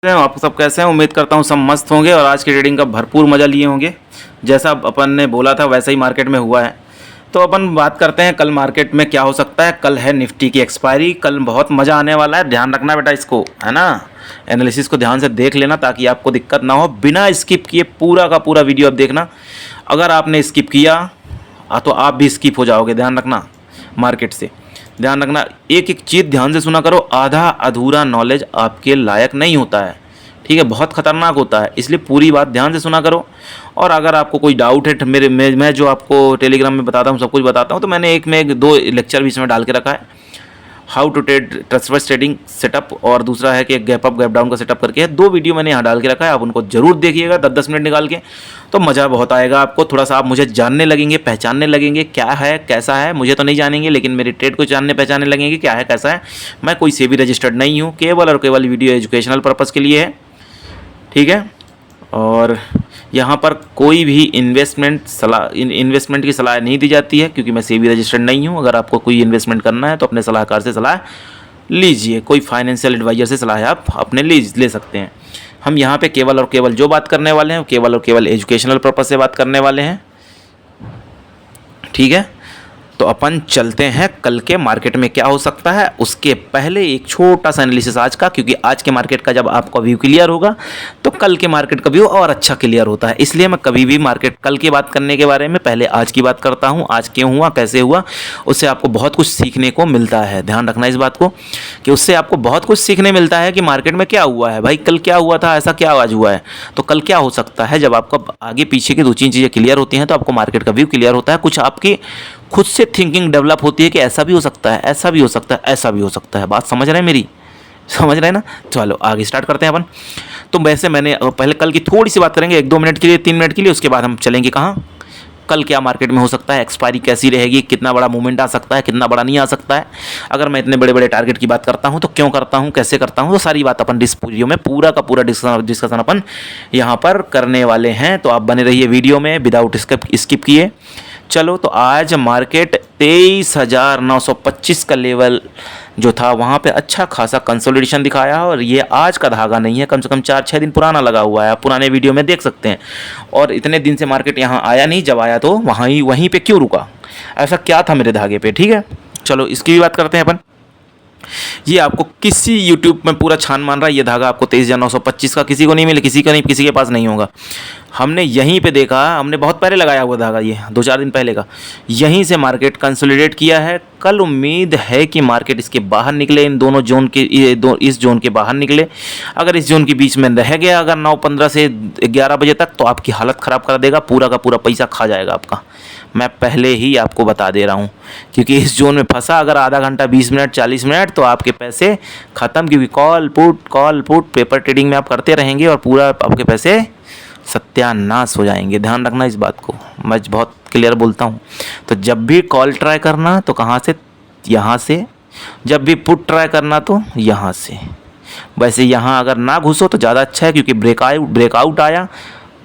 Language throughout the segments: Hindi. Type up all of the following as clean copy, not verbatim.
आप सब कैसे हैं? उम्मीद करता हूँ सब मस्त होंगे और आज की ट्रेडिंग का भरपूर मज़ा लिए होंगे। जैसा अपन ने बोला था वैसा ही मार्केट में हुआ है। तो अपन बात करते हैं कल मार्केट में क्या हो सकता है। कल है निफ्टी की एक्सपायरी, कल बहुत मज़ा आने वाला है। ध्यान रखना बेटा इसको, है ना। एनालिसिस को ध्यान से देख लेना ताकि आपको दिक्कत ना हो। बिना स्किप किए पूरा का पूरा वीडियो अब देखना। अगर आपने स्किप किया तो आप भी स्किप हो जाओगे। ध्यान रखना मार्केट से, ध्यान रखना। एक एक चीज़ ध्यान से सुना करो। आधा अधूरा नॉलेज आपके लायक नहीं होता है, ठीक है, बहुत खतरनाक होता है। इसलिए पूरी बात ध्यान से सुना करो। और अगर आपको कोई डाउट है मैं जो आपको टेलीग्राम में बताता हूँ, सब कुछ बताता हूँ, तो मैंने दो लेक्चर भी इसमें डाल के रखा है। How to trade trust trading setup और दूसरा है कि गैप अप गैप डाउन का सेटअप करके है। दो वीडियो मैंने यहाँ डाल के रखा है, आप उनको जरूर देखिएगा 10-10 मिनट निकाल के, तो मज़ा बहुत आएगा आपको। थोड़ा सा आप मुझे जानने लगेंगे, पहचानने लगेंगे क्या है कैसा है। मुझे तो नहीं जानेंगे लेकिन मेरी ट्रेड को जानने पहचानने लगेंगे क्या है कैसा है। मैं कोई सेबी रजिस्टर्ड नहीं हूँ, केवल और केवल वीडियो एजुकेशनल पर्पज़ के लिए है, ठीक है। और यहाँ पर कोई भी इन्वेस्टमेंट की सलाह नहीं दी जाती है क्योंकि मैं सेबी रजिस्टर्ड नहीं हूँ। अगर आपको कोई इन्वेस्टमेंट करना है तो अपने सलाहकार से सलाह लीजिए, कोई फाइनेंशियल एडवाइजर से सलाह आप अपने ले सकते हैं। हम यहाँ पे केवल और केवल जो बात करने वाले हैं केवल और केवल एजुकेशनल पर्पज़ से बात करने वाले हैं, ठीक है। तो अपन चलते हैं कल के मार्केट में क्या हो सकता है। उसके पहले एक छोटा सा एनालिसिस आज का, क्योंकि आज के मार्केट का जब आपका व्यू क्लियर होगा तो कल के मार्केट का व्यू और अच्छा क्लियर होता है। इसलिए मैं कभी भी मार्केट कल की बात करने के बारे में पहले आज की बात करता हूँ। आज क्यों हुआ, कैसे हुआ, उससे आपको बहुत कुछ सीखने को मिलता है। ध्यान रखना इस बात को कि उससे आपको बहुत कुछ सीखने मिलता है कि मार्केट में क्या हुआ है। भाई कल क्या हुआ था, ऐसा क्या आज हुआ है, तो कल क्या हो सकता है। जब आपको आगे पीछे की दो तीन चीज़ें क्लियर होती हैं तो आपको मार्केट का व्यू क्लियर होता है। कुछ आपकी खुद से थिंकिंग डेवलप होती है कि ऐसा भी हो सकता है, ऐसा भी हो सकता है, ऐसा भी हो सकता है। बात समझ रहे हैं मेरी, समझ रहे हैं ना। चलो आगे स्टार्ट करते हैं अपन। तो वैसे मैंने पहले कल की थोड़ी सी बात करेंगे 1-2 मिनट के लिए, 3 मिनट के लिए। उसके बाद हम चलेंगे कहाँ, कल क्या मार्केट में हो सकता है, एक्सपायरी कैसी रहेगी, कितना बड़ा मूवमेंट आ सकता है, कितना बड़ा नहीं आ सकता है। अगर मैं इतने बड़े बड़े टारगेट की बात करता हूँ तो क्यों करता हूँ, कैसे करता हूँ, तो सारी बात अपन वीडियो में पूरा का पूरा डिस्कशन अपन यहाँ पर करने वाले हैं। तो आप बने रहिए वीडियो में विदाउट स्किप किए। चलो तो आज मार्केट 23,925 का लेवल जो था वहाँ पे अच्छा खासा कंसोलिडेशन दिखाया। और ये आज का धागा नहीं है, कम से कम 4-6 दिन पुराना लगा हुआ है, आप पुराने वीडियो में देख सकते हैं। और इतने दिन से मार्केट यहाँ आया नहीं, जब आया तो वहीं पे क्यों रुका, ऐसा क्या था मेरे धागे पे, ठीक है। चलो इसकी भी बात करते हैं अपन। ये आपको किसी यूट्यूब में पूरा छान मान रहा है, ये धागा आपको 23,925 का किसी को नहीं मिले, किसी का नहीं, किसी के पास नहीं होगा। हमने यहीं पे देखा, हमने बहुत पहले लगाया हुआ धागा, ये 2-4 दिन पहले का। यहीं से मार्केट कंसोलिडेट किया है। कल उम्मीद है कि मार्केट इसके बाहर निकले, इन दोनों जोन के, इस जोन के बाहर निकले। अगर इस जोन के बीच में रह गया अगर 9:15 से 11 बजे तक, तो आपकी हालत ख़राब कर देगा, पूरा का पूरा पैसा खा जाएगा आपका। मैं पहले ही आपको बता दे रहा हूँ, क्योंकि इस जोन में फंसा अगर आधा घंटा, 20 मिनट, 40 मिनट, तो आपके पैसे ख़त्म। क्योंकि कॉल पुट पेपर ट्रेडिंग में आप करते रहेंगे और पूरा आपके पैसे सत्यानाश हो जाएंगे। ध्यान रखना इस बात को, मैं बहुत क्लियर बोलता हूँ। तो जब भी कॉल ट्राई करना तो कहाँ से, यहाँ से। जब भी पुट ट्राई करना तो यहाँ से। वैसे यहाँ अगर ना घुसो तो ज़्यादा अच्छा है, क्योंकि ब्रेकआउट आया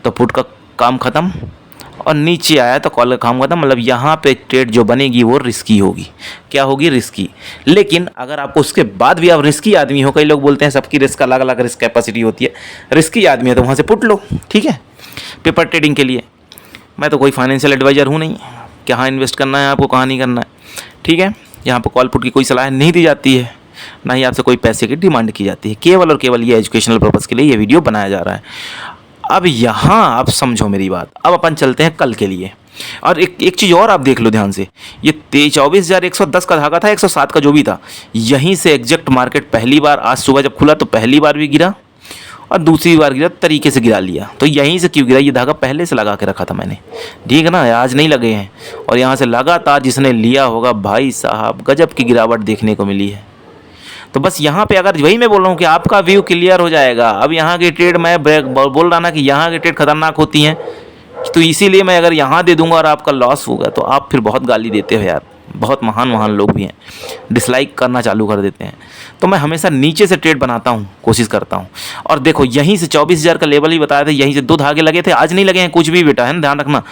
तो पुट का काम ख़त्म, और नीचे आया तो कॉल का काम खत्म। मतलब यहाँ पे ट्रेड जो बनेगी वो रिस्की होगी। क्या होगी, रिस्की। लेकिन अगर आपको उसके बाद भी आप रिस्की आदमी हो, कई लोग बोलते हैं सबकी रिस्क अलग अलग रिस्क कैपेसिटी होती है, रिस्की आदमी है तो वहाँ से पुट लो, ठीक है, पेपर ट्रेडिंग के लिए। मैं तो कोई फाइनेंशियल एडवाइज़र हूँ नहीं, कहाँ इन्वेस्ट करना है आपको, कहाँ नहीं करना है, ठीक है। यहाँ पर कॉल पुट की कोई सलाह नहीं दी जाती है, ना ही आपसे कोई पैसे की डिमांड की जाती है। केवल और केवल ये एजुकेशनल पर्पज़ के लिए ये वीडियो बनाया जा रहा है। अब यहाँ आप समझो मेरी बात। अब अपन चलते हैं कल के लिए। और एक चीज़ और आप देख लो ध्यान से, ये 24,110 का धागा था, 107 का जो भी था, यहीं से एग्जैक्ट मार्केट पहली बार आज सुबह जब खुला तो पहली बार भी गिरा और दूसरी बार गिरा, तरीके से गिरा लिया। तो यहीं से क्यों गिरा, ये धागा पहले से लगा के रखा था मैंने, ठीक है ना, आज नहीं लगे हैं। और यहाँ से लगातार जिसने लिया होगा भाई साहब गजब की गिरावट देखने को मिली है। तो बस यहाँ पे अगर वही मैं बोल रहा हूँ कि आपका व्यू क्लियर हो जाएगा। अब यहाँ की ट्रेड, मैं बोल रहा ना कि यहाँ की ट्रेड खतरनाक होती हैं, तो इसीलिए मैं अगर यहाँ दे दूंगा और आपका लॉस होगा तो आप फिर बहुत गाली देते हो यार। बहुत महान लोग भी हैं, डिसलाइक करना चालू कर देते हैं। तो मैं हमेशा नीचे से ट्रेड बनाता हूँ, कोशिश करता हूँ। और देखो यहीं से 24,000 का लेवल ही बताया था, यहीं से 2 धागे लगे थे, आज नहीं लगे हैं कुछ भी बेटा, है ना, ध्यान रखना।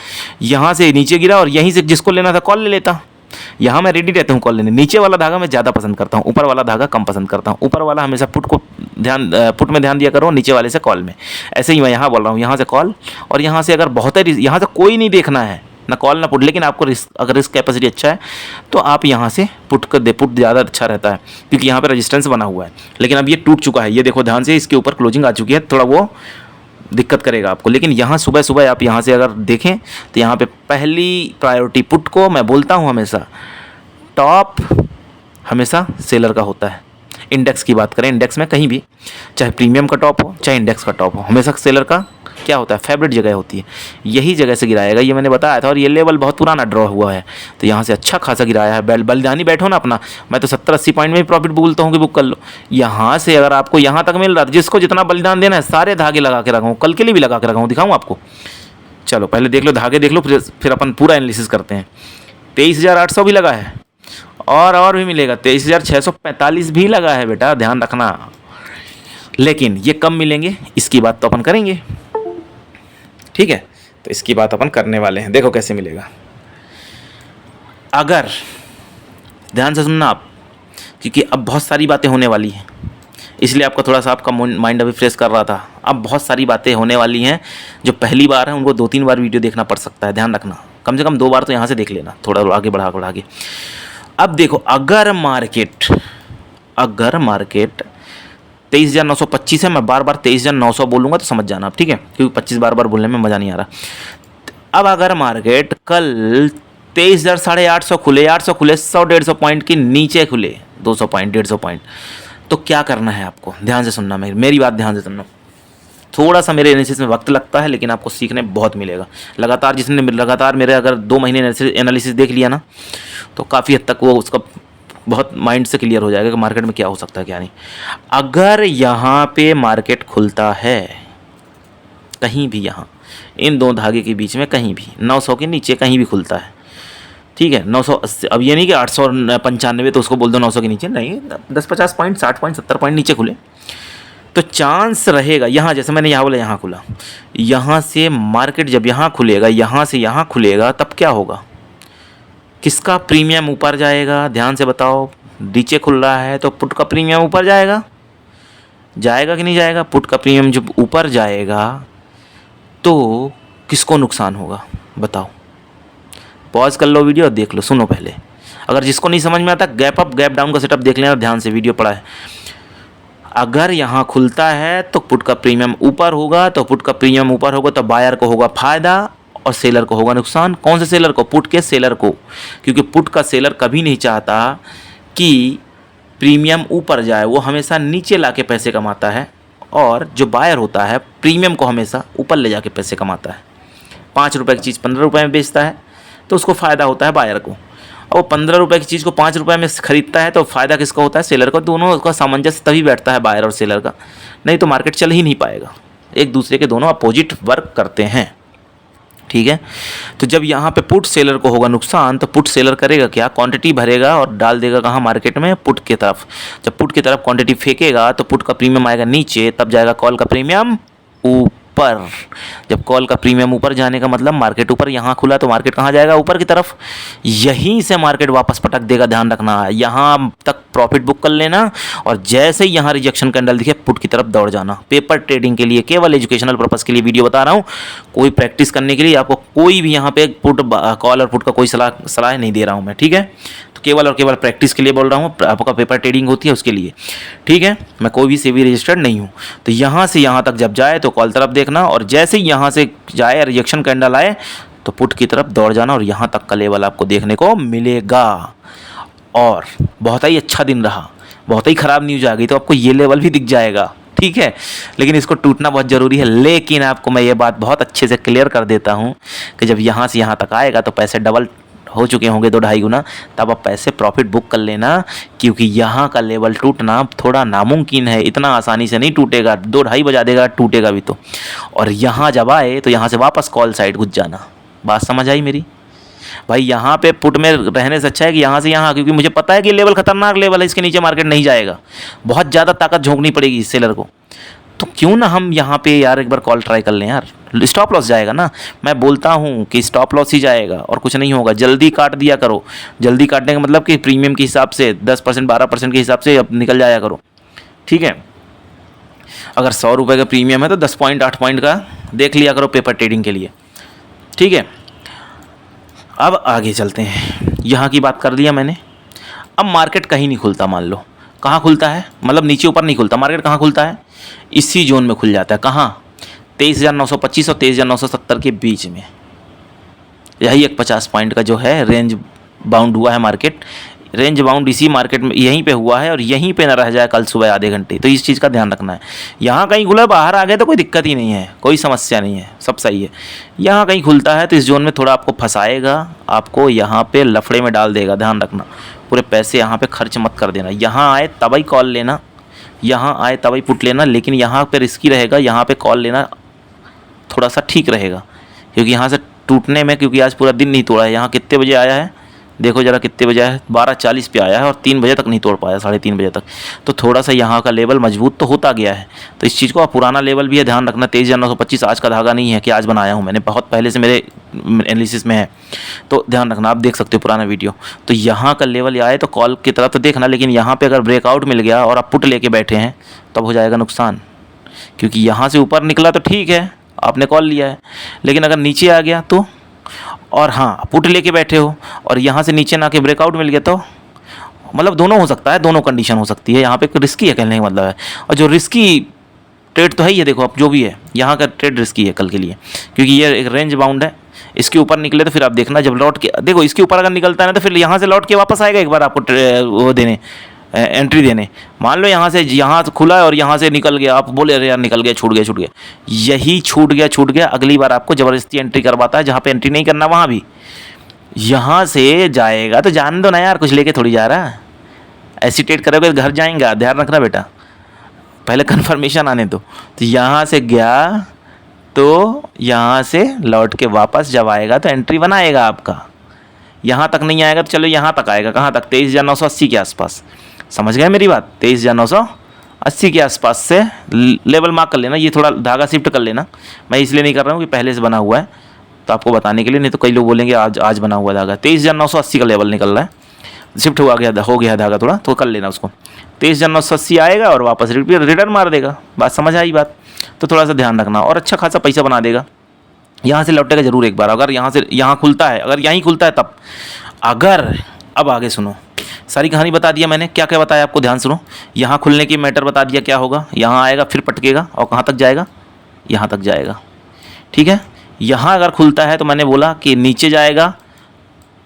यहाँ से नीचे गिरा और यहीं से जिसको लेना था कॉल ले लेता। यहाँ मैं रेडी रहता हूँ कॉल लेने। नीचे वाला धागा मैं ज़्यादा पसंद करता हूँ, ऊपर वाला धागा कम पसंद करता हूँ। ऊपर वाला हमेशा पुट को पुट में ध्यान दिया करो, नीचे वाले से कॉल में। ऐसे ही मैं यहाँ बोल रहा हूँ, यहाँ से कॉल और यहाँ से अगर बहुत है, यहाँ से कोई नहीं देखना है, ना कॉल ना पुट, लेकिन आपको अगर रिस्क कैपेसिटी अच्छा है तो आप यहाँ से पुट ज़्यादा अच्छा रहता है, क्योंकि यहाँ पे रेजिस्टेंस बना हुआ है। लेकिन अब ये टूट चुका है, ये देखो ध्यान से, इसके ऊपर क्लोजिंग आ चुकी है, थोड़ा वो दिक्कत करेगा आपको। लेकिन यहाँ सुबह सुबह आप यहाँ से अगर देखें तो यहाँ पे पहली प्रायोरिटी पुट को मैं बोलता हूँ हमेशा, टॉप हमेशा सेलर का होता है। इंडेक्स की बात करें, इंडेक्स में कहीं भी, चाहे प्रीमियम का टॉप हो चाहे इंडेक्स का टॉप हो, हमेशा सेलर का क्या होता है, फेवरेट जगह होती है, यही जगह से गिराएगा, ये मैंने बताया था। और ये लेवल बहुत पुराना ड्रॉ हुआ है, तो यहाँ से अच्छा खासा गिराया है। बलिदानी बैठो ना अपना, मैं तो 70-80 पॉइंट में भी प्रॉफिट बोलता हूँ कि बुक कर लो। यहाँ से अगर आपको यहाँ तक मिल रहा है, जिसको जितना बलिदान देना है सारे धागे लगा के रखा हूँ, कल के लिए भी लगा के रखा हूँ, दिखाऊँ आपको। चलो पहले देख लो धागे, देख लो, फिर अपन पूरा एनालिसिस करते हैं। 23,800 भी लगा है और भी मिलेगा, 23,645 भी लगा है बेटा, ध्यान रखना। लेकिन ये कम मिलेंगे, इसकी बात तो अपन करेंगे, ठीक है। तो इसकी बात अपन करने वाले हैं, देखो कैसे मिलेगा। अगर ध्यान से सुनना आप, क्योंकि अब बहुत सारी बातें होने वाली हैं, इसलिए आपका थोड़ा सा आपका माइंड अभी फ्रेश कर रहा था। अब बहुत सारी बातें होने वाली हैं, जो पहली बार है उनको 2-3 बार वीडियो देखना पड़ सकता है, ध्यान रखना। कम से कम 2 बार तो यहाँ से देख लेना, थोड़ा आगे बढ़ा के। अब देखो, अगर मार्केट 23,925 है, मैं बार बार 23,900 बोलूँगा तो समझ जाना आप, ठीक है, क्योंकि 25 बार बोलने में मज़ा नहीं आ रहा। अब अगर मार्केट कल 23,800 खुले, 800 खुले, 100-150 पॉइंट के नीचे खुले, 200 पॉइंट 150 पॉइंट, तो क्या करना है आपको, ध्यान से सुनना, मेरी बात ध्यान से सुनना। थोड़ा सा मेरे एनालिसिस में वक्त लगता है, लेकिन आपको सीखने बहुत मिलेगा। जिसने लगातार मेरे अगर 2 महीने एनालिसिस देख लिया ना, तो काफ़ी हद तक वो उसका बहुत माइंड से क्लियर हो जाएगा कि मार्केट में क्या हो सकता है क्या नहीं। अगर यहाँ पे मार्केट खुलता है कहीं भी, यहाँ इन 2 धागे के बीच में कहीं भी 900 के नीचे कहीं भी खुलता है, ठीक है, 980, अब ये नहीं कि 895 तो उसको बोल दो 900 के नीचे, नहीं, 10-50 पॉइंट, 60 पॉइंट, 70 पॉइंट नीचे खुले तो चांस रहेगा यहाँ, जैसे मैंने यहाँ बोला, यहाँ खुला, यहाँ से मार्केट जब यहाँ खुलेगा, यहाँ से यहाँ खुलेगा, तब क्या होगा, किसका प्रीमियम ऊपर जाएगा, ध्यान से बताओ। नीचे खुल रहा है तो पुट का प्रीमियम ऊपर जाएगा कि नहीं जाएगा? पुट का प्रीमियम जब ऊपर जाएगा तो किसको नुकसान होगा बताओ। पॉज कर लो वीडियो और देख लो, सुनो पहले। अगर जिसको नहीं समझ में आता, गैप अप गैप डाउन का सेटअप देख लेना, ध्यान से वीडियो पढ़ा है। अगर यहाँ खुलता है तो पुट का प्रीमियम ऊपर होगा, तो पुट का प्रीमियम ऊपर होगा तो बायर को होगा फायदा और सेलर को होगा नुकसान। कौन से सेलर को? पुट के सेलर को, क्योंकि पुट का सेलर कभी नहीं चाहता कि प्रीमियम ऊपर जाए, वो हमेशा नीचे लाके पैसे कमाता है। और जो बायर होता है प्रीमियम को हमेशा ऊपर ले जाके पैसे कमाता है। 5 रुपये की चीज़ 15 रुपये में बेचता है तो उसको फ़ायदा होता है बायर को, और 15 रुपये की चीज़ को 5 रुपये में खरीदता है तो फ़ायदा किसका होता है? सेलर को। दोनों का सामंजस्य तभी बैठता है, बायर और सेलर का, नहीं तो मार्केट चल ही नहीं पाएगा। एक दूसरे के दोनों अपोजिट वर्क करते हैं, ठीक है। तो जब यहाँ पे पुट सेलर को होगा नुकसान, तो पुट सेलर करेगा क्या? क्वांटिटी भरेगा और डाल देगा कहाँ? मार्केट में, पुट की तरफ। जब पुट की तरफ क्वांटिटी फेंकेगा तो पुट का प्रीमियम आएगा नीचे, तब जाएगा कॉल का प्रीमियम ऊपर। जब कॉल का प्रीमियम ऊपर जाने का मतलब मार्केट ऊपर, यहाँ खुला तो मार्केट कहाँ जाएगा? ऊपर की तरफ। यहीं से मार्केट वापस पटक देगा, ध्यान रखना। यहाँ तक प्रॉफिट बुक कर लेना और जैसे ही यहाँ रिजेक्शन कैंडल दिखे पुट की तरफ दौड़ जाना। पेपर ट्रेडिंग के लिए, केवल एजुकेशनल पर्पस के लिए वीडियो बता रहा हूँ, कोई प्रैक्टिस करने के लिए आपको कोई भी यहाँ पे पुट कॉल और पुट का कोई सलाह नहीं दे रहा हूँ मैं, ठीक है। केवल और केवल प्रैक्टिस के लिए बोल रहा हूँ, आपका पेपर ट्रेडिंग होती है उसके लिए, ठीक है। मैं कोई भी सेबी रजिस्टर्ड नहीं हूँ। तो यहाँ से यहाँ तक जब जाए तो कॉल तरफ देखना, और जैसे ही यहाँ से जाए रिजेक्शन कैंडल आए तो पुट की तरफ दौड़ जाना, और यहाँ तक का लेवल आपको देखने को मिलेगा। और बहुत ही अच्छा दिन रहा, बहुत ही ख़राब न्यूज़ आ गई तो आपको ये लेवल भी दिख जाएगा, ठीक है। लेकिन इसको टूटना बहुत ज़रूरी है। लेकिन आपको मैं ये बात बहुत अच्छे से क्लियर कर देता हूँ कि जब यहाँ से यहाँ तक आएगा तो पैसे डबल हो चुके होंगे, 2-2.5 गुना, तब आप पैसे प्रॉफिट बुक कर लेना, क्योंकि यहाँ का लेवल टूटना थोड़ा नामुमकिन है। इतना आसानी से नहीं टूटेगा, 2-2.5 बजा देगा, टूटेगा भी तो। और यहाँ जब आए तो यहाँ से वापस कॉल साइड घुस जाना। बात समझ आई मेरी भाई? यहाँ पे पुट में रहने से अच्छा है कि यहाँ से यहाँ, क्योंकि मुझे पता है कि लेवल खतरनाक लेवल है, इसके नीचे मार्केट नहीं जाएगा, बहुत ज़्यादा ताकत झोंकनी पड़ेगी इस सेलर को। तो क्यों ना हम यहाँ पे यार एक बार कॉल ट्राई कर लें यार। स्टॉप लॉस जाएगा ना, मैं बोलता हूँ कि स्टॉप लॉस ही जाएगा और कुछ नहीं होगा। जल्दी काट दिया करो। जल्दी काटने का मतलब कि प्रीमियम के हिसाब से 10% 12% के हिसाब से अब निकल जाया करो, ठीक है। अगर 100 रुपये का प्रीमियम है तो 10 पॉइंट 8 पॉइंट का देख लिया करो पेपर ट्रेडिंग के लिए, ठीक है। अब आगे चलते हैं, यहाँ की बात कर दिया मैंने। अब मार्केट कहीं नहीं खुलता, मान लो कहाँ खुलता है, मतलब नीचे ऊपर नहीं खुलता, मार्केट कहाँ खुलता है, इसी जोन में खुल जाता है। कहाँ? 23,925 और 23,970 के बीच में। यही एक 50 पॉइंट का जो है रेंज बाउंड हुआ है मार्केट। रेंज बाउंड इसी मार्केट में यहीं पे हुआ है और यहीं पे ना रह जाए कल सुबह आधे घंटे, तो इस चीज़ का ध्यान रखना है। यहाँ कहीं खुला बाहर आ गए तो कोई दिक्कत ही नहीं है, कोई समस्या नहीं है, सब सही है। यहाँ कहीं खुलता है तो इस जोन में थोड़ा आपको फंसाएगा, आपको यहाँ पे लफड़े में डाल देगा, ध्यान रखना। पूरे पैसे यहाँ पे खर्च मत कर देना। यहाँ आए तभी कॉल लेना, यहाँ आए तभी पुट लेना, लेकिन यहाँ पे रिस्की रहेगा। यहाँ पे कॉल लेना थोड़ा सा ठीक रहेगा, क्योंकि यहाँ से टूटने में, क्योंकि आज पूरा दिन नहीं तोड़ा है। यहाँ कितने बजे आया है, देखो ज़रा कितने बजे है, 12:40 पे आया है और 3 बजे तक नहीं तोड़ पाया, 3:30 बजे तक। तो थोड़ा सा यहाँ का लेवल मजबूत तो होता गया है। तो इस चीज़ को पुराना लेवल भी है, ध्यान रखना। 23,925 आज का धागा नहीं है कि आज बनाया हूँ मैंने, बहुत पहले से मेरे एनालिसिस में है, तो ध्यान रखना। आप देख सकते हो पुराना वीडियो। तो यहाँ का लेवल आए तो कॉल की तरफ तो देखना, लेकिन यहाँ पर अगर ब्रेकआउट मिल गया और आप पुट लेके बैठे हैं तब हो जाएगा नुकसान, क्योंकि यहाँ से ऊपर निकला तो ठीक है, आपने कॉल लिया है, लेकिन अगर नीचे आ गया तो, और हाँ पुट लेके बैठे हो और यहाँ से नीचे ना के ब्रेकआउट मिल गया तो, मतलब दोनों हो सकता है, दोनों कंडीशन हो सकती है। यहाँ पे रिस्की है कहने का मतलब है, और जो रिस्की ट्रेड तो है ही है। देखो अब जो भी है यहाँ का ट्रेड रिस्की है कल के लिए, क्योंकि ये एक रेंज बाउंड है। इसके ऊपर निकले तो फिर आप देखना, जब लौट के देखो इसके ऊपर अगर निकलता है ना तो फिर यहाँ से लौट के वापस आएगा एक बार आपको वो देने, एंट्री देने। मान लो यहाँ खुला है और यहाँ से निकल गया, आप बोले अरे यार निकल गया, छूट गया, यही छूट गया, अगली बार आपको ज़बरदस्ती एंट्री करवाता है, जहाँ पे एंट्री नहीं करना वहाँ भी। यहाँ से जाएगा तो जान दो ना यार, कुछ लेके थोड़ी जा रहा है। ऐसी ट्रेड करोगे तो घर जाएंगा, ध्यान रखना बेटा, पहले कन्फर्मेशन आने दो। तो यहाँ से गया तो यहाँ से लौट के वापस जब आएगा तो एंट्री बनाएगा आपका। यहाँ तक नहीं आएगा तो चलो यहाँ तक आएगा, कहाँ तक, 23,980 के आसपास। समझ गए मेरी बात? 23,980 के आसपास से लेवल मार्क कर लेना। ये थोड़ा धागा शिफ्ट कर लेना, मैं इसलिए नहीं कर रहा हूँ कि पहले से बना हुआ है, तो आपको बताने के लिए, नहीं तो कई लोग बोलेंगे आज बना हुआ धागा। 23,980 का लेवल निकल रहा है, शिफ्ट हो गया धागा थोड़ा, तो कर लेना उसको। 23,980 आएगा और वापस रिटर्न मार देगा। बात समझ आई बात? तो थोड़ा सा ध्यान रखना, और अच्छा खासा पैसा बना देगा। यहाँ से लौटेगा जरूर एक बार, अगर यहाँ खुलता है, अगर यहीं खुलता है तब। अगर अब आगे सुनो, सारी कहानी बता दिया मैंने, क्या क्या बताया आपको, ध्यान सुनो। यहाँ खुलने की मैटर बता दिया क्या होगा, यहाँ आएगा फिर पटकेगा और कहाँ तक जाएगा, यहाँ तक जाएगा, ठीक है। यहाँ अगर खुलता है तो मैंने बोला कि नीचे जाएगा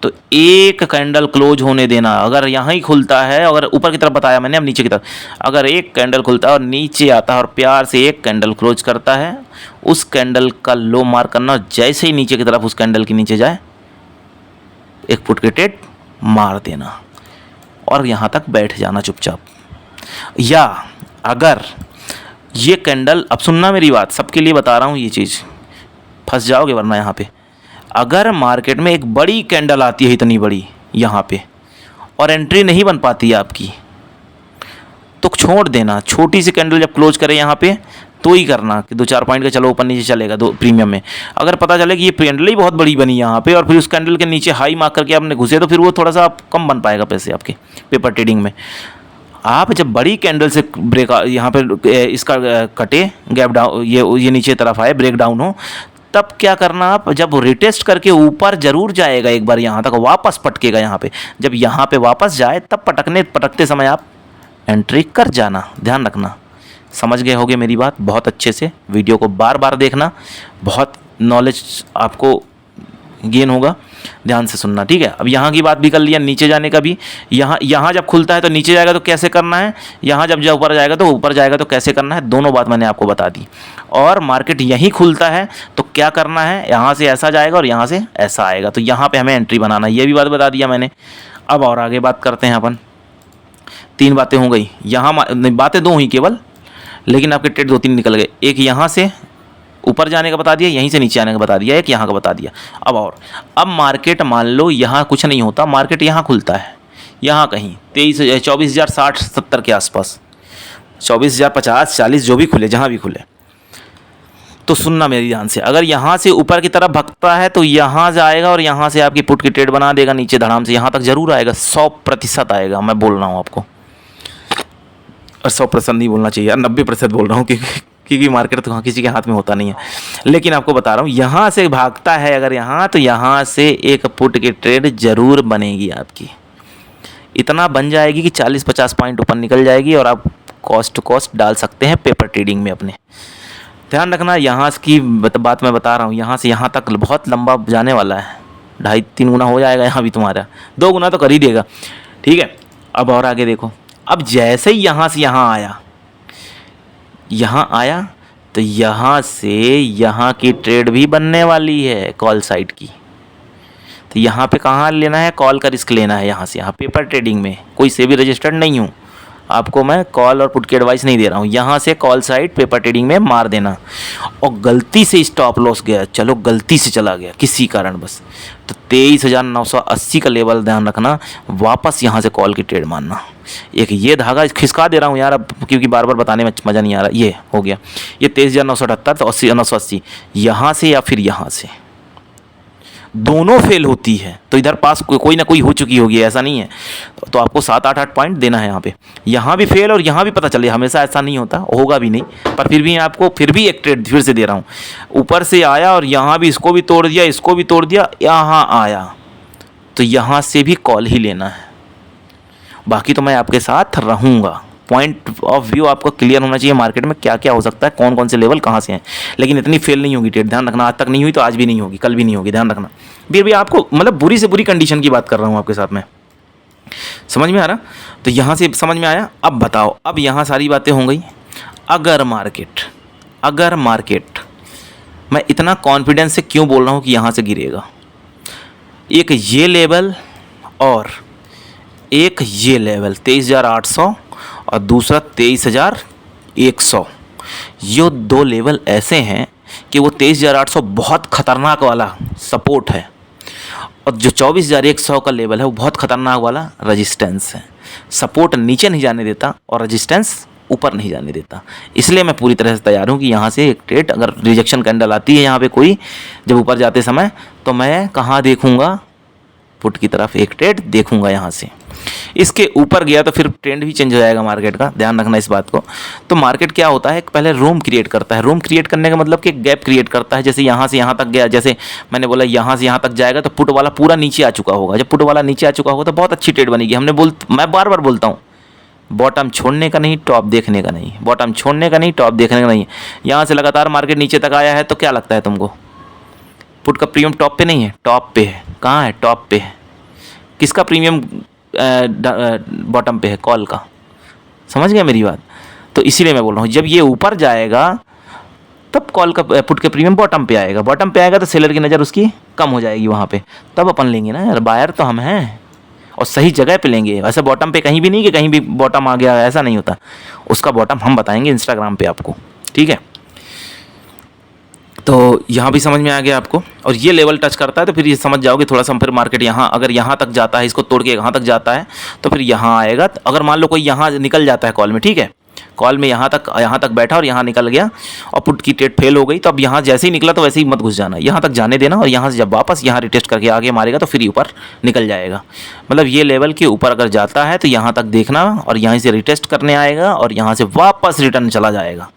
तो एक कैंडल क्लोज होने देना। अगर यहाँ ही खुलता है, अगर ऊपर की तरफ बताया मैंने, अब नीचे की तरफ, अगर एक कैंडल खुलता है और नीचे आता है और प्यार से एक कैंडल क्लोज करता है, उस कैंडल का लो मार्क करना, जैसे ही नीचे की तरफ उस कैंडल के नीचे जाए एक पुट के ट्रेड मार देना और यहाँ तक बैठ जाना चुपचाप। या अगर ये कैंडल, अब सुनना मेरी बात, सबके लिए बता रहा हूँ ये चीज़, फंस जाओगे वरना यहाँ पे। अगर मार्केट में एक बड़ी कैंडल आती है, इतनी बड़ी यहाँ पे, और एंट्री नहीं बन पाती है आपकी, तो छोड़ देना। छोटी सी कैंडल जब क्लोज करे यहाँ पे तो ही करना कि 2-4 पॉइंट का चलो ऊपर नीचे चलेगा दो प्रीमियम में। अगर पता चले कि ये कैंडल ही बहुत बड़ी बनी यहाँ पे और फिर उस कैंडल के नीचे हाई मार्क करके आपने घुसे, तो फिर वो थोड़ा सा कम बन पाएगा पैसे आपके पेपर ट्रेडिंग में। आप जब बड़ी कैंडल से ब्रेक यहाँ पे इसका कटे गैप डाउन, ये नीचे तरफ आए, ब्रेक डाउन हो, तब क्या करना, आप जब रिटेस्ट करके ऊपर जरूर जाएगा एक बार, यहाँ तक वापस पटकेगा यहाँ पे, जब यहाँ पे वापस जाए तब पटकते समय आप एंट्री कर जाना। ध्यान रखना, समझ गए होगे मेरी बात? बहुत अच्छे से वीडियो को बार बार देखना, बहुत नॉलेज आपको गेन होगा, ध्यान से सुनना, ठीक है। अब यहाँ की बात भी कर लिया, नीचे जाने का भी। यहाँ जब खुलता है तो नीचे जाएगा तो कैसे करना है, यहाँ जब ऊपर जाएगा तो ऊपर जाएगा तो कैसे करना है, दोनों बात मैंने आपको बता दी। और मार्केट यहीं खुलता है तो क्या करना है, यहाँ से ऐसा जाएगा और यहाँ से ऐसा आएगा, तो यहाँ पर हमें एंट्री बनाना, ये भी बात बता दिया मैंने। अब और आगे बात करते हैं अपन। 3 बातें हो गई, यहाँ बातें 2 हुई केवल, लेकिन आपके ट्रेड 2-3 निकल गए। एक यहाँ से ऊपर जाने का बता दिया, यहीं से नीचे आने का बता दिया, एक यहाँ का बता दिया। अब मार्केट मान लो यहाँ कुछ नहीं होता, मार्केट यहाँ खुलता है, यहाँ कहीं 24,060-70 के आसपास, 24,050, 40 जो भी खुले, जहाँ भी खुले। तो सुनना मेरी ध्यान से, अगर यहाँ से ऊपर की तरफ भगता है तो यहाँ से आएगा और यहाँ से आपकी पुट की ट्रेड बना देगा, नीचे धड़ाम से यहाँ तक जरूर आएगा, 100% आएगा, मैं बोल रहा हूँ आपको। और 100% नहीं बोलना चाहिए यार, 90% बोल रहा हूँ, क्योंकि मार्केट तो किसी के हाथ में होता नहीं है। लेकिन आपको बता रहा हूँ, यहाँ से भागता है अगर यहाँ, तो यहाँ से एक पुट की ट्रेड ज़रूर बनेगी आपकी। इतना बन जाएगी कि 40-50 पॉइंट ऊपर निकल जाएगी और आप कॉस्ट टू कॉस्ट डाल सकते हैं पेपर ट्रेडिंग में अपने। ध्यान रखना, यहाँ की बात मैं बता रहा हूँ, यहाँ से यहाँ तक बहुत लंबा जाने वाला है। 2.5-3 गुना हो जाएगा यहाँ भी तुम्हारा, 2 गुना तो कर ही देगा। ठीक है, अब और आगे देखो। अब जैसे ही यहाँ से यहाँ आया तो यहाँ से यहाँ की ट्रेड भी बनने वाली है कॉल साइड की। तो यहाँ पे कहाँ लेना है, कॉल का रिस्क लेना है यहाँ से। यहाँ पेपर ट्रेडिंग में कोई से भी रजिस्टर्ड नहीं हूँ, आपको मैं कॉल और पुट की एडवाइस नहीं दे रहा हूँ। यहाँ से कॉल साइड पेपर ट्रेडिंग में मार देना। और गलती से स्टॉप लॉस गया, चलो गलती से चला गया किसी कारण बस, तो 23,980 का लेवल ध्यान रखना, वापस यहाँ से कॉल की ट्रेड मारना। एक ये धागा खिसका दे रहा हूँ यार अब, क्योंकि बार बार बताने में मज़ा नहीं आ रहा। ये हो गया, ये 23,978 तो 80,980 यहाँ से या फिर यहाँ से, दोनों फेल होती है तो इधर पास कोई ना कोई हो चुकी होगी, ऐसा नहीं है। तो आपको 7-8 पॉइंट देना है यहाँ पे। यहाँ भी फेल और यहाँ भी पता चले, हमेशा ऐसा नहीं होता, होगा भी नहीं, पर फिर भी आपको फिर भी एक ट्रेड फिर से दे रहा हूँ। ऊपर से आया और यहाँ भी इसको भी तोड़ दिया, इसको भी तोड़ दिया, यहाँ आया तो यहाँ से भी कॉल ही लेना है। बाकी तो मैं आपके साथ रहूँगा। पॉइंट ऑफ व्यू आपको क्लियर होना चाहिए मार्केट में क्या क्या हो सकता है, कौन कौन से लेवल कहाँ से हैं। लेकिन इतनी फेल नहीं होगी ट्रेड, ध्यान रखना। आज तक नहीं हुई तो आज भी नहीं होगी, कल भी नहीं होगी, ध्यान रखना। फिर भी आपको मतलब बुरी से बुरी कंडीशन की बात कर रहा हूँ आपके साथ में, समझ में आ रहा? तो यहाँ से समझ में आया। अब बताओ, अब यहाँ सारी बातें हो गई। अगर मार्केट मैं इतना कॉन्फिडेंस से क्यों बोल रहा हूँ कि यहाँ से गिरेगा, एक ये लेवल और एक ये लेवल 23,800 और दूसरा 23,100, ये 2 लेवल ऐसे हैं कि वो 23,800 बहुत ख़तरनाक वाला सपोर्ट है और जो 24,100 का लेवल है वो बहुत ख़तरनाक वाला रेजिस्टेंस है। सपोर्ट नीचे नहीं जाने देता और रेजिस्टेंस ऊपर नहीं जाने देता। इसलिए मैं पूरी तरह से तैयार हूँ कि यहाँ से एक ट्रेड अगर रिजेक्शन कैंडल आती है यहाँ पे कोई, जब ऊपर जाते समय, तो मैं कहाँ देखूँगा, पुट की तरफ एक ट्रेड देखूँगा यहाँ से। इसके ऊपर गया तो फिर ट्रेंड भी चेंज हो जाएगा मार्केट का, ध्यान रखना इस बात को। तो मार्केट क्या होता है, पहले रूम क्रिएट करता है। रूम क्रिएट करने का मतलब कि गैप क्रिएट करता है। जैसे यहाँ से यहाँ तक गया, जैसे मैंने बोला यहाँ से यहाँ तक जाएगा तो पुट वाला पूरा नीचे आ चुका होगा। जब पुट वाला नीचे आ चुका होगा तो बहुत अच्छी ट्रेड बनेगी। मैं बार बार बोलता हूँ, बॉटम छोड़ने का नहीं, टॉप देखने का नहीं, बॉटम छोड़ने का नहीं, टॉप देखने का नहीं। यहाँ से लगातार मार्केट नीचे तक आया है तो क्या लगता है तुमको, पुट का प्रीमियम टॉप पे नहीं है, टॉप पे है। कहाँ है, टॉप पे है। किसका प्रीमियम बॉटम पे है, कॉल का। समझ गया मेरी बात? तो इसीलिए मैं बोल रहा हूँ जब ये ऊपर जाएगा तब कॉल का पुट के प्रीमियम बॉटम पे आएगा। बॉटम पे आएगा तो सेलर की नज़र उसकी कम हो जाएगी वहाँ पे, तब अपन लेंगे ना यार। बायर तो हम हैं और सही जगह पे लेंगे। वैसे बॉटम पे कहीं भी नहीं कि कहीं भी बॉटम आ गया, ऐसा नहीं होता। उसका बॉटम हम बताएंगे इंस्टाग्राम पे आपको, ठीक है? तो यहाँ भी समझ में आ गया आपको। और ये लेवल टच करता है तो फिर ये समझ जाओगे थोड़ा सा, फिर मार्केट यहाँ अगर यहाँ तक जाता है, इसको तोड़ के यहाँ तक जाता है तो फिर यहाँ आएगा। अगर मान लो कोई यहाँ निकल जाता है कॉल में, ठीक है, कॉल में यहाँ तक बैठा और यहाँ निकल गया और पुट की ट्रेड फेल हो गई, तो अब यहाँ जैसे ही निकला तो वैसे ही मत घुस जाना, यहाँ तक जाने देना। और यहाँ से जब वापस यहाँ रिटेस्ट करके आगे मारेगा तो फिर ऊपर निकल जाएगा। मतलब ये लेवल के ऊपर अगर जाता है तो यहाँ तक देखना और यहाँ से रिटेस्ट करने आएगा और यहाँ से वापस रिटर्न चला जाएगा।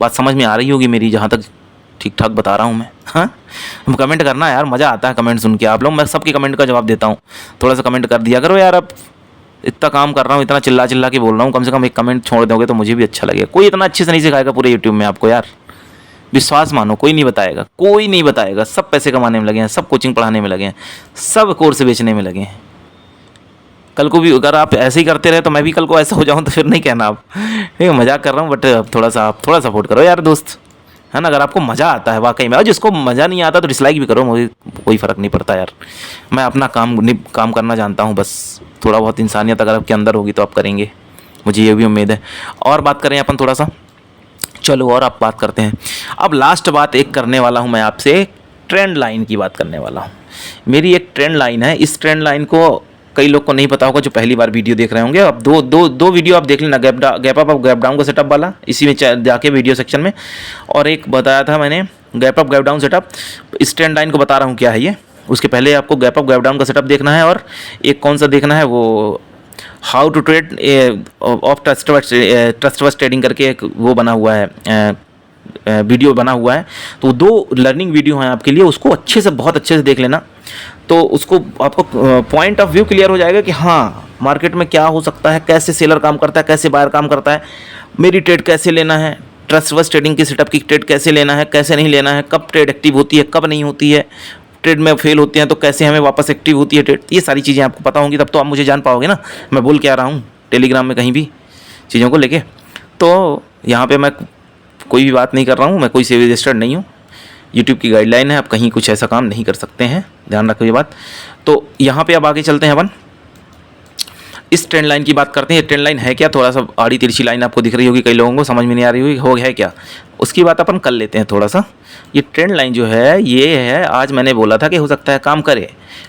बात समझ में आ रही होगी मेरी, जहाँ तक ठीक ठाक बता रहा हूँ मैं। हाँ, कमेंट करना यार, मज़ा आता है कमेंट सुन के आप लोग। मैं सबके कमेंट का जवाब देता हूँ, थोड़ा सा कमेंट कर दिया करो यार। अब इतना काम कर रहा हूँ, इतना चिल्ला के बोल रहा हूँ, कम से कम एक कमेंट छोड़ दोगे तो मुझे भी अच्छा लगेगा। कोई इतना अच्छे से नहीं सिखाएगा पूरे यूट्यूब में आपको यार, विश्वास मानो, कोई नहीं बताएगा, कोई नहीं बताएगा। सब पैसे कमाने में लगे हैं, सब कोचिंग पढ़ाने में लगे हैं, सब कोर्स बेचने में लगे हैं। कल को भी अगर आप ऐसे ही करते रहे तो मैं भी कल को ऐसा हो जाऊँ तो फिर नहीं कहना आप, ठीक है? मजाक कर रहा हूँ, बट थोड़ा सा आप थोड़ा सपोर्ट करो यार दोस्त, है ना? अगर आपको मज़ा आता है वाकई में, और जिसको मज़ा नहीं आता तो डिसलाइक भी करो, मुझे कोई फ़र्क नहीं पड़ता यार। मैं अपना काम करना जानता हूँ, बस थोड़ा बहुत इंसानियत अगर आपके अंदर होगी तो आप करेंगे, मुझे ये भी उम्मीद है। और बात करें अपन थोड़ा सा, चलो और आप बात करते हैं। अब लास्ट बात एक करने वाला हूँ मैं आपसे, ट्रेंड लाइन की बात करने वाला हूँ। मेरी एक ट्रेंड लाइन है, इस ट्रेंड लाइन को कई लोग को नहीं पता होगा जो पहली बार वीडियो देख रहे होंगे। अब दो वीडियो आप देख लेना, गैप अप और गैप डाउन का सेटअप वाला, इसी में जाके वीडियो सेक्शन में, और एक बताया था मैंने gap up gap down setup. इस ट्रेंड लाइन को बता रहा हूँ क्या है ये, उसके पहले आपको गैप अप गैप डाउन का सेटअप देखना है, और एक कौन सा देखना है वो how to trade of trustworth trading करके एक वो बना हुआ है, वीडियो बना हुआ है। तो 2 लर्निंग वीडियो हैं आपके लिए, उसको अच्छे से बहुत अच्छे से देख लेना। तो उसको आपको पॉइंट ऑफ व्यू क्लियर हो जाएगा कि हाँ मार्केट में क्या हो सकता है, कैसे सेलर काम करता है, कैसे बायर काम करता है, मेरी ट्रेड कैसे लेना है, ट्रस्टवर्थ ट्रेडिंग की सेटअप की ट्रेड कैसे लेना है, कैसे नहीं लेना है, कब ट्रेड एक्टिव होती है, कब नहीं होती है, ट्रेड में फेल होते हैं तो कैसे हमें वापस एक्टिव होती है ट्रेड। ये सारी चीज़ें आपको पता होंगी, तब तो आप मुझे जान पाओगे ना मैं बोल क्या रहा हूँ टेलीग्राम में कहीं भी चीज़ों को लेके। तो यहाँ पे मैं कोई भी बात नहीं कर रहा हूँ, मैं कोई से रजिस्टर्ड नहीं हूँ, यूट्यूब की गाइडलाइन है, आप कहीं कुछ ऐसा काम नहीं कर सकते हैं, ध्यान रखो ये बात। तो यहाँ पे अब आगे चलते हैं अपन इस ट्रेंड लाइन की बात करते हैं। ये ट्रेंड लाइन है क्या, थोड़ा सा आड़ी तिरछी लाइन आपको दिख रही होगी, कई लोगों को समझ में नहीं आ रही होगी हो है क्या, उसकी बात अपन कर लेते हैं थोड़ा सा। ये ट्रेंड लाइन जो है ये है, आज मैंने बोला था कि हो सकता है काम करे,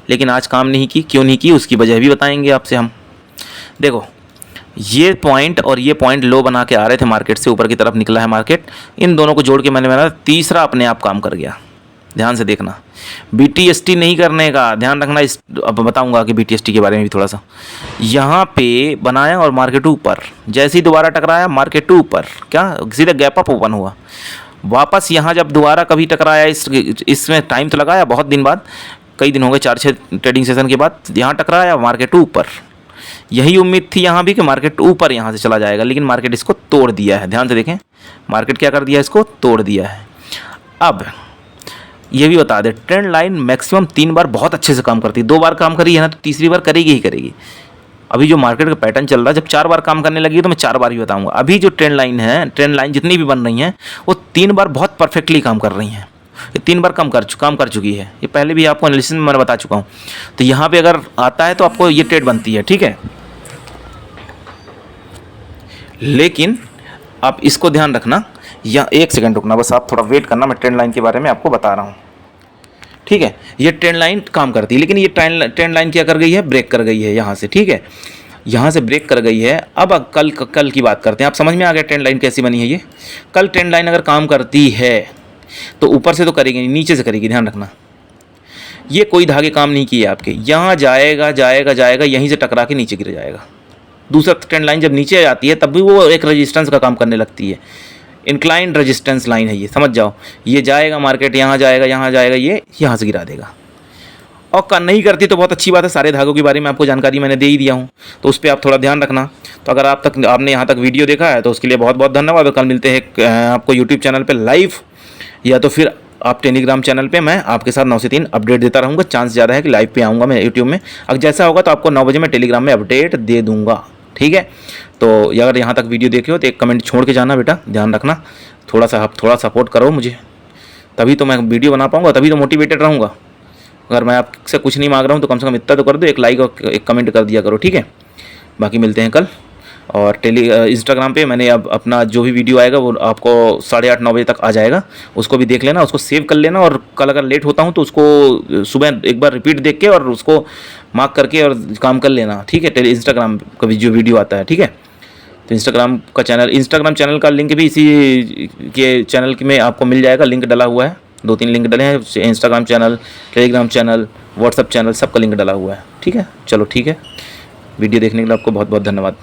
लेकिन आज काम नहीं की, क्यों नहीं की उसकी वजह भी बताएंगे आपसे हम। देखो ये पॉइंट और ये पॉइंट लो बना के आ रहे थे मार्केट से, ऊपर की तरफ निकला है मार्केट, इन दोनों को जोड़ के मैंने बनाया, तीसरा अपने आप काम कर गया। ध्यान से देखना, BTST नहीं करने का ध्यान रखना। इस अब बताऊंगा कि BTST के बारे में भी थोड़ा सा। यहाँ पे बनाया और मार्केट ऊपर, जैसे ही दोबारा टकराया मार्केट ऊपर, क्या सीधे गैप अप ओपन हुआ। वापस यहाँ जब दोबारा कभी टकराया, इसमें टाइम तो लगाया, बहुत दिन बाद, कई दिन हो गए, 4-6 ट्रेडिंग सेशन के बाद यहाँ टकराया मार्केट ऊपर। यही उम्मीद थी यहाँ भी कि मार्केट ऊपर यहाँ से चला जाएगा, लेकिन मार्केट इसको तोड़ दिया है। ध्यान से देखें मार्केट क्या कर दिया, इसको तोड़ दिया है। अब ये भी बता दें, ट्रेंड लाइन मैक्सिमम 3 बार बहुत अच्छे से काम करती है, 2 बार काम करी है ना तो तीसरी बार करेगी ही करेगी। अभी जो मार्केट का पैटर्न चल रहा है, जब 4 बार काम करने लगी है तो मैं 4 बार भी बताऊंगा। अभी जो ट्रेंड लाइन है, ट्रेंड लाइन जितनी भी बन रही हैं वो 3 बार बहुत परफेक्टली काम कर रही हैं। ये 3 बार काम कर चुकी है, ये पहले भी आपको एनालिसिस में मैंने बता चुका हूँ। तो यहाँ पे अगर आता है तो आपको ये ट्रेड बनती है, ठीक है। लेकिन आप इसको ध्यान रखना, या 1 सेकंड रुकना बस, आप थोड़ा वेट करना, मैं ट्रेंड लाइन के बारे में आपको बता रहा हूँ, ठीक है। ये ट्रेंड लाइन काम करती है, लेकिन ये ट्रेंड लाइन क्या कर गई है, ब्रेक कर गई है यहाँ से, ठीक है, यहाँ से ब्रेक कर गई है। अब कल की बात करते हैं, आप समझ में आ गया ट्रेंड लाइन कैसी बनी है। ये कल ट्रेंड लाइन अगर काम करती है तो ऊपर से तो करेगी, नीचे से करेगी, ध्यान रखना। ये कोई धागे काम नहीं किए आपके, यहाँ जाएगा जाएगा जाएगा, यहीं से टकरा के नीचे गिर जाएगा। दूसरा ट्रेंड लाइन जब नीचे आती है तब भी वो एक रेजिस्टेंस का काम करने लगती है, इंक्लाइंड रेजिस्टेंस लाइन है ये, समझ जाओ। ये जाएगा मार्केट, यहाँ जाएगा, यहाँ जाएगा, ये यहाँ से गिरा देगा। और नहीं करती तो बहुत अच्छी बात है, सारे धागों के बारे में आपको जानकारी मैंने दे ही दिया हूँ, तो उस पर आप थोड़ा ध्यान रखना। तो अगर आपने यहाँ तक वीडियो देखा है तो उसके लिए बहुत बहुत धन्यवाद। कल मिलते हैं आपको यूट्यूब चैनल पर लाइव, या तो फिर आप टेलीग्राम चैनल पे मैं आपके साथ 9 से 3 अपडेट देता रहूँगा। चांस ज़्यादा है कि लाइव पे आऊँगा मैं यूट्यूब में, अगर जैसा होगा तो आपको 9 बजे मैं टेलीग्राम में अपडेट दे दूँगा, ठीक है। तो अगर यहाँ तक वीडियो देखे हो तो एक कमेंट छोड़ के जाना बेटा, ध्यान रखना। थोड़ा सपोर्ट करो मुझे, तभी तो मैं वीडियो बना पाऊँगा, तभी तो मोटिवेटेड रहूँगा। अगर मैं आपसे कुछ नहीं मांग रहा हूँ तो कम से कम इतना तो कर दो, एक लाइक और एक कमेंट कर दिया करो, ठीक है। बाकी मिलते हैं कल। और इंस्टाग्राम पे मैंने अब अपना जो भी वीडियो आएगा वो आपको 8:30-9 बजे तक आ जाएगा, उसको भी देख लेना, उसको सेव कर लेना। और कल अगर लेट होता हूँ तो उसको सुबह एक बार रिपीट देख के और उसको मार्क करके और काम कर लेना, ठीक है। इंस्टाग्राम का भी जो वीडियो आता है, ठीक है। तो इंस्टाग्राम चैनल का लिंक भी इसी के चैनल में आपको मिल जाएगा, लिंक डला हुआ है, 2-3 लिंक डले हैं, Instagram channel, Telegram channel, WhatsApp channel, सबका लिंक डला हुआ है, ठीक है। चलो ठीक है, वीडियो देखने के लिए आपको बहुत बहुत धन्यवाद।